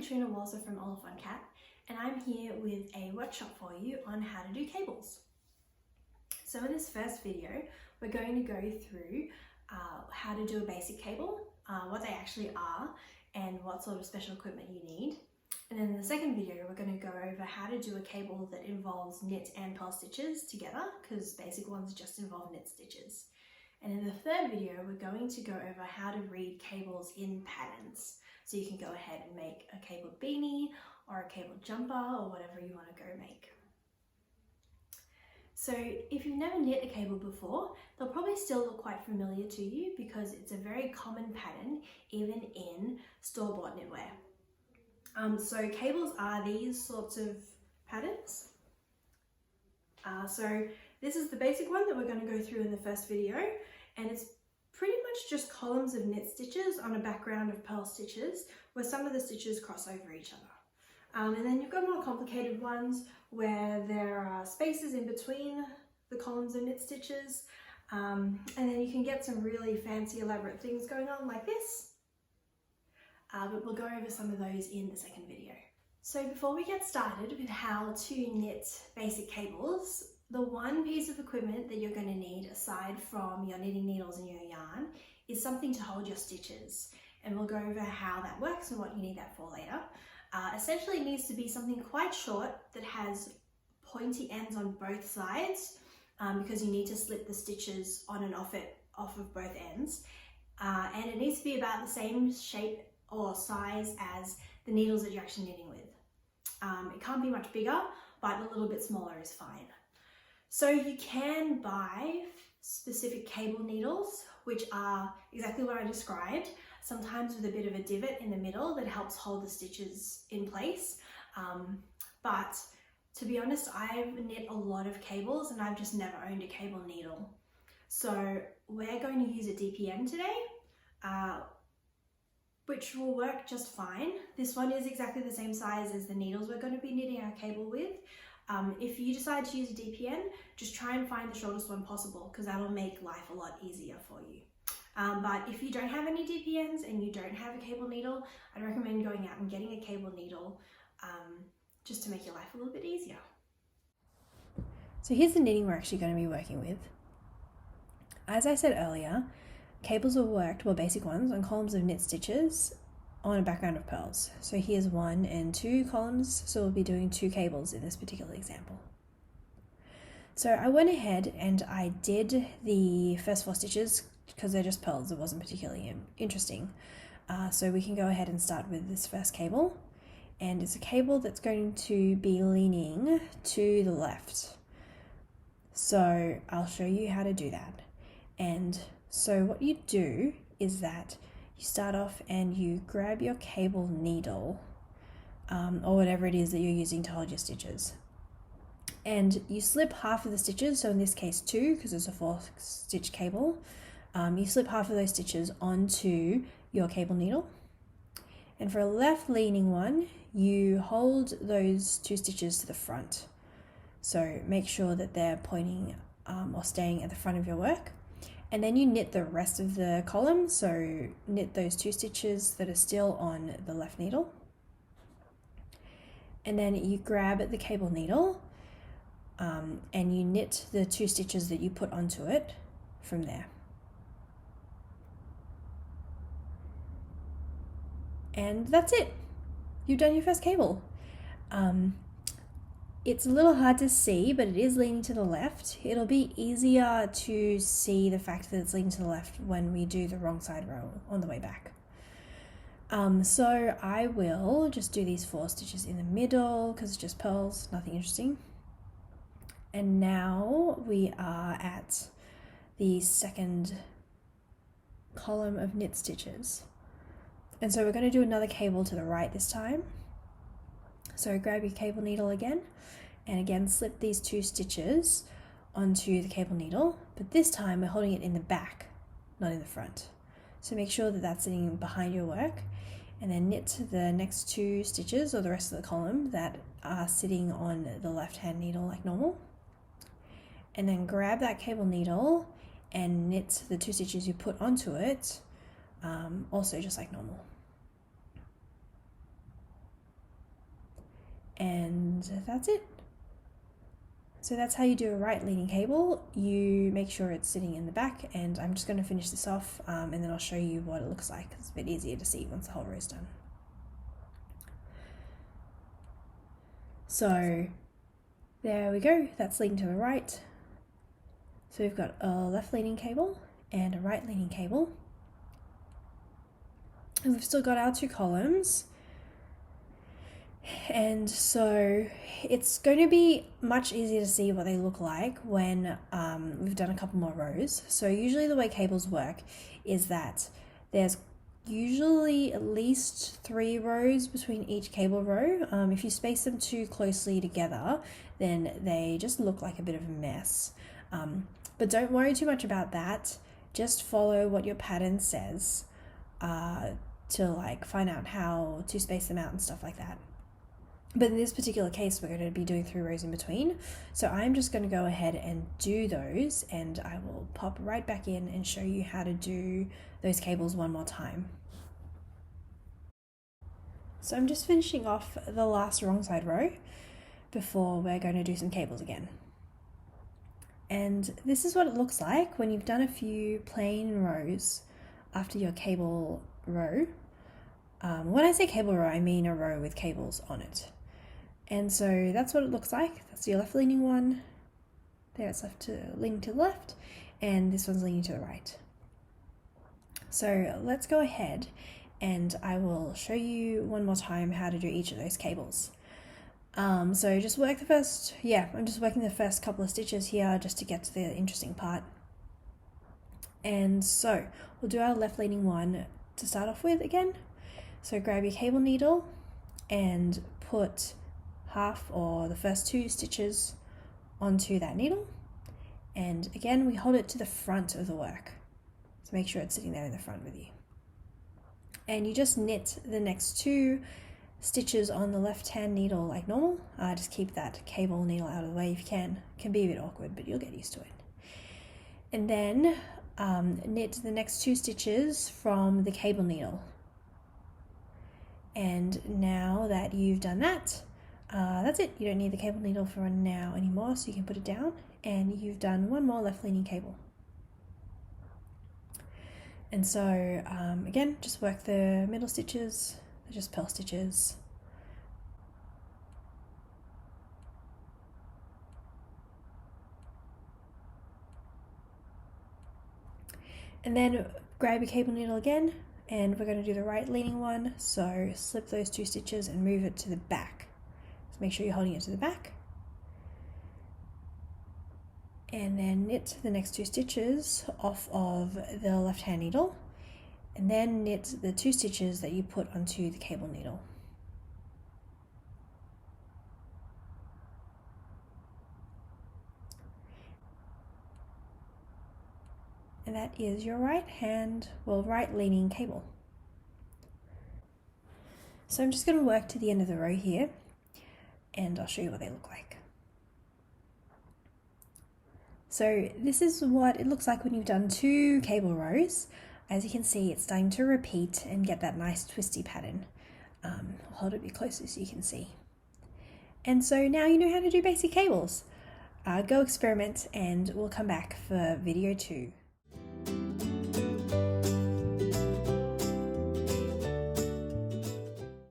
Katrina Walser from Oliphant Cat, and I'm here with a workshop for you on how to do cables. So in this first video, we're going to go through how to do a basic cable, what they actually are, and what sort of special equipment you need. And then in the second video, we're going to go over how to do a cable that involves knit and purl stitches together, because basic ones just involve knit stitches. And in the third video, we're going to go over how to read cables in patterns. So you can go ahead and make a cabled beanie or a cabled jumper or whatever you want to go make. So if you've never knit a cable before, they'll probably still look quite familiar to you because it's a very common pattern even in store-bought knitwear. So cables are these sorts of patterns. So this is the basic one that we're going to go through in the first video, and it's pretty much just columns of knit stitches on a background of purl stitches where some of the stitches cross over each other. And then you've got more complicated ones where there are spaces in between the columns of knit stitches, and then you can get some really fancy elaborate things going on like this. But we'll go over some of those in the second video. So before we get started with how to knit basic cables, the one piece of equipment that you're going to need aside from your knitting needles and your yarn is something to hold your stitches. And we'll go over how that works and what you need that for later. Essentially it needs to be something quite short that has pointy ends on both sides because you need to slip the stitches on and off of both ends. And it needs to be about the same shape or size as the needles that you're actually knitting with. It can't be much bigger, but a little bit smaller is fine. So you can buy specific cable needles, which are exactly what I described, sometimes with a bit of a divot in the middle that helps hold the stitches in place. But to be honest, I've knit a lot of cables and I've just never owned a cable needle. So we're going to use a DPN today, which will work just fine. This one is exactly the same size as the needles we're going to be knitting our cable with. If you decide to use a DPN, just try and find the shortest one possible because that'll make life a lot easier for you. But if you don't have any DPNs and you don't have a cable needle, I'd recommend going out and getting a cable needle just to make your life a little bit easier. So here's the knitting we're actually going to be working with. As I said earlier, cables are worked, well, basic ones, on columns of knit stitches on a background of purls. So here's 1 and 2 columns, so we'll be doing 2 cables in this particular example. So I went ahead and I did the first 4 stitches because they're just purls, it wasn't particularly interesting. So we can go ahead and start with this first cable, and it's a cable that's going to be leaning to the left. So I'll show you how to do that. And so what you do is that you start off and you grab your cable needle or whatever it is that you're using to hold your stitches, and you slip half of the stitches, so in this case 2 because it's a 4-stitch cable. You slip half of those stitches onto your cable needle, and for a left leaning one you hold those 2 stitches to the front, so make sure that they're pointing or staying at the front of your work. And then you knit the rest of the column, so knit those 2 stitches that are still on the left needle. And then you grab the cable needle and you knit the 2 stitches that you put onto it from there. And that's it. You've done your first cable. It's a little hard to see, but it is leaning to the left. It'll be easier to see the fact that it's leaning to the left when we do the wrong side row on the way back. So I will just do these 4 stitches in the middle because it's just purls, nothing interesting. And now we are at the second column of knit stitches. And so we're going to do another cable to the right this time. So grab your cable needle again, and again slip these 2 stitches onto the cable needle, but this time we're holding it in the back, not in the front. So make sure that that's sitting behind your work, and then knit the next 2 stitches or the rest of the column that are sitting on the left hand needle like normal. And then grab that cable needle and knit the 2 stitches you put onto it, also just like normal. and that's it. So that's how you do a right leaning cable. You make sure it's sitting in the back, and I'm just going to finish this off and then I'll show you what it looks like. It's a bit easier to see once the whole row is done. So there we go, that's leaning to the right. So we've got a left leaning cable and a right leaning cable. And we've still got our 2 columns. And so it's going to be much easier to see what they look like when we've done a couple more rows. So usually the way cables work is that there's usually at least 3 rows between each cable row. If you space them too closely together, then they just look like a bit of a mess. But don't worry too much about that. Just follow what your pattern says to like find out how to space them out and stuff like that. But in this particular case, we're going to be doing 3 rows in between. So I'm just going to go ahead and do those, and I will pop right back in and show you how to do those cables one more time. So I'm just finishing off the last wrong side row before we're going to do some cables again. And this is what it looks like when you've done a few plain rows after your cable row. When I say cable row, I mean a row with cables on it. And so that's what it looks like. That's your left leaning one. There it's leaning to the left, and this one's leaning to the right. So let's go ahead and I will show you one more time how to do each of those cables. So just work I'm just working the first couple of stitches here just to get to the interesting part. And so we'll do our left leaning one to start off with again. So grab your cable needle and put half or the first 2 stitches onto that needle, and again we hold it to the front of the work, so make sure it's sitting there in the front with you, and you just knit the next 2 stitches on the left hand needle like normal. Just keep that cable needle out of the way if you can. It can be a bit awkward, but you'll get used to it. And then knit the next 2 stitches from the cable needle. And now that you've done that, that's it. You don't need the cable needle for now anymore, so you can put it down, and you've done one more left leaning cable. And so again, just work the middle stitches, they're just purl stitches. And then grab your cable needle again, and we're going to do the right leaning one. So slip those 2 stitches and move it to the back. So make sure you're holding it to the back. And then knit the next 2 stitches off of the left hand needle, and then knit the 2 stitches that you put onto the cable needle. And that is your right leaning cable. So I'm just going to work to the end of the row here, and I'll show you what they look like. So this is what it looks like when you've done 2 cable rows. As you can see, it's starting to repeat and get that nice twisty pattern. I'll hold it a bit closer so you can see. And so now you know how to do basic cables. Go experiment, and we'll come back for video 2.